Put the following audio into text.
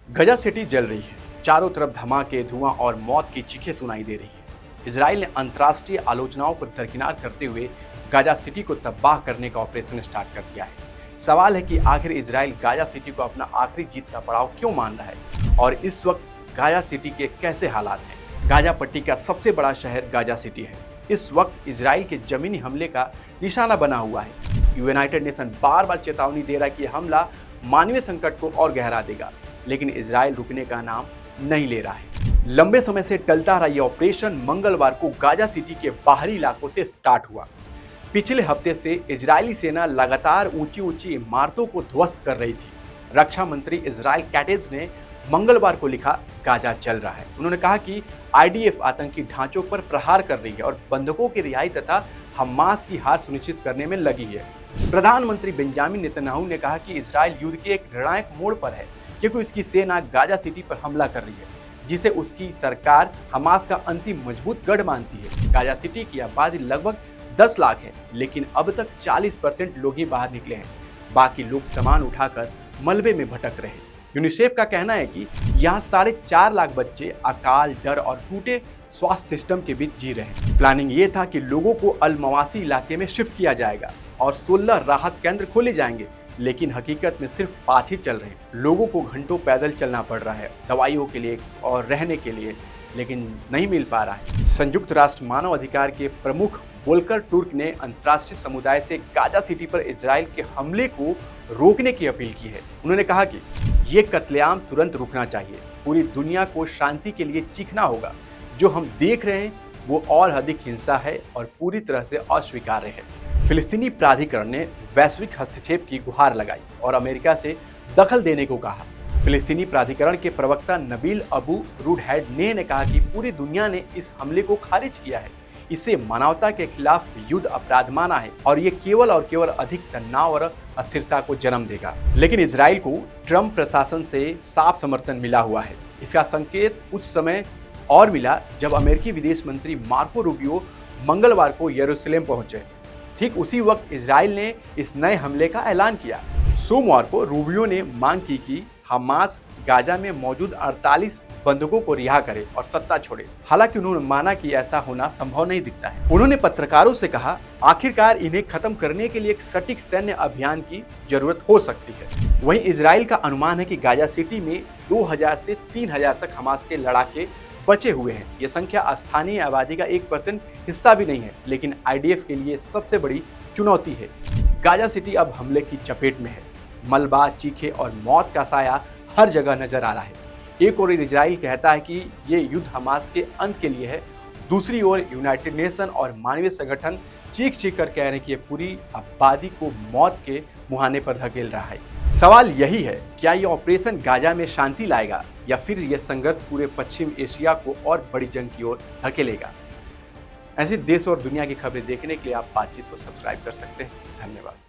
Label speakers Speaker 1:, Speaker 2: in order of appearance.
Speaker 1: गजा city जल रही है। चारों तरफ धमाके, धुआं और मौत की चीखें सुनाई दे रही है। इजराइल ने अंतर्राष्ट्रीय आलोचनाओं को दरकिनार करते हुए गाजा सिटी को तबाह करने का ऑपरेशन स्टार्ट कर दिया है। सवाल है कि आखिर इजराइल गाजा सिटी को अपना आखिरी जीत का पड़ाव क्यों मान रहा है और इस वक्त गाजा सिटी के कैसे हालात हैं। गाजा पट्टी का सबसे बड़ा शहर गाजा सिटी है। इस वक्त इजराइल के जमीनी हमले का निशाना बना हुआ है। यूनाइटेड नेशन बार बार चेतावनी दे रहा है कि हमला मानवीय संकट को और गहरा देगा, लेकिन इजराइल रुकने का नाम नहीं ले रहा है। लंबे समय से टलता रहा यह ऑपरेशन मंगलवार को गाजा सिटी के बाहरी इलाकों से स्टार्ट हुआ। पिछले हफ्ते से इजरायली सेना लगातार ऊंची ऊंची इमारतों को ध्वस्त कर रही थी। रक्षा मंत्री इजराइल कैटेज ने मंगलवार को लिखा, गाजा जल रहा है। उन्होंने कहा कि आईडीएफ आतंकी ढांचों पर प्रहार कर रही है और बंधकों की रिहाई तथा हमास की हार सुनिश्चित करने में लगी है। प्रधानमंत्री बेंजामिन नेतन्याहू ने कहा कि इजराइल युद्ध के एक निर्णायक मोड़ पर है, क्योंकि उसकी सेना गाजा सिटी पर हमला कर रही है, जिसे उसकी सरकार हमास का अंतिम मजबूत गढ़ मानती है। गाजा सिटी की आबादी लगभग 10 लाख है, लेकिन अब तक 40% लोग ही बाहर निकले हैं। बाकी लोग सामान उठाकर मलबे में भटक रहे हैं। यूनिसेफ का कहना है कि यहाँ 4.5 लाख बच्चे अकाल, डर और टूटे स्वास्थ्य सिस्टम के बीच जी रहे हैं। प्लानिंग ये था कि लोगों को अल मवासी इलाके में शिफ्ट किया जाएगा और 16 राहत केंद्र खोले जाएंगे, लेकिन हकीकत में सिर्फ 5 ही चल रहे हैं। लोगों को घंटों पैदल चलना पड़ रहा है दवाइयों के लिए और रहने के लिए, लेकिन नहीं मिल पा रहा है। संयुक्त राष्ट्र मानव अधिकार के प्रमुख वोल्कर टुर्क ने अंतर्राष्ट्रीय समुदाय से गाजा सिटी पर इजराइल के हमले को रोकने की अपील की है। उन्होंने कहा कि ये कत्लेआम तुरंत रुकना चाहिए। पूरी दुनिया को शांति के लिए चीखना होगा। जो हम देख रहे हैं वो और अधिक हिंसा है और पूरी तरह से अस्वीकार्य है। फिलिस्तीनी प्राधिकरण ने वैश्विक हस्तक्षेप की गुहार लगाई और अमेरिका से दखल देने को कहा। फिलिस्तीनी प्राधिकरण के प्रवक्ता नबील अबू रूडहैड ने कहा कि पूरी दुनिया ने इस हमले को खारिज किया है। इसे मानवता के खिलाफ युद्ध अपराध माना है और ये केवल अधिक तनाव और अस्थिरता को जन्म देगा। लेकिन इजराइल को ट्रंप प्रशासन से साफ समर्थन मिला हुआ है। इसका संकेत उस समय और मिला जब अमेरिकी विदेश मंत्री मार्को रूबियो मंगलवार को यरूशलेम पहुंचे। ठीक उसी वक्त इजराइल ने इस नए हमले का ऐलान किया। सोमवार को रूबियो ने मांग की कि हमास गाजा में मौजूद 48 बंधकों को रिहा करे और सत्ता छोड़े। हालांकि उन्होंने माना कि ऐसा होना संभव नहीं दिखता है। उन्होंने पत्रकारों से कहा, आखिरकार इन्हें खत्म करने के लिए एक सटीक सैन्य अभियान की जरूरत हो सकती है। वहीं इजराइल का अनुमान है कि गाजा सिटी में 2000 से 3000 तक हमास के लड़ाके बचे हुए हैं। ये संख्या स्थानीय आबादी का 1% हिस्सा भी नहीं है, लेकिन आईडीएफ के लिए सबसे बड़ी चुनौती है। गाजा सिटी अब हमले की चपेट में है। मलबा, चीखे और मौत का साया हर जगह नजर आ रहा है। एक ओर इजराइल कहता है कि ये युद्ध हमास के अंत के लिए है, दूसरी ओर यूनाइटेड नेशन और मानवीय संगठन चीख चीख कर कह रहे हैं कि ये पूरी आबादी को मौत के मुहाने पर धकेल रहा है। सवाल यही है, क्या ये ऑपरेशन गाजा में शांति लाएगा या फिर यह संघर्ष पूरे पश्चिम एशिया को और बड़ी जंग की ओर धकेलेगा। ऐसे देश और दुनिया की खबरें देखने के लिए आप बातचीत को सब्सक्राइब कर सकते हैं। धन्यवाद।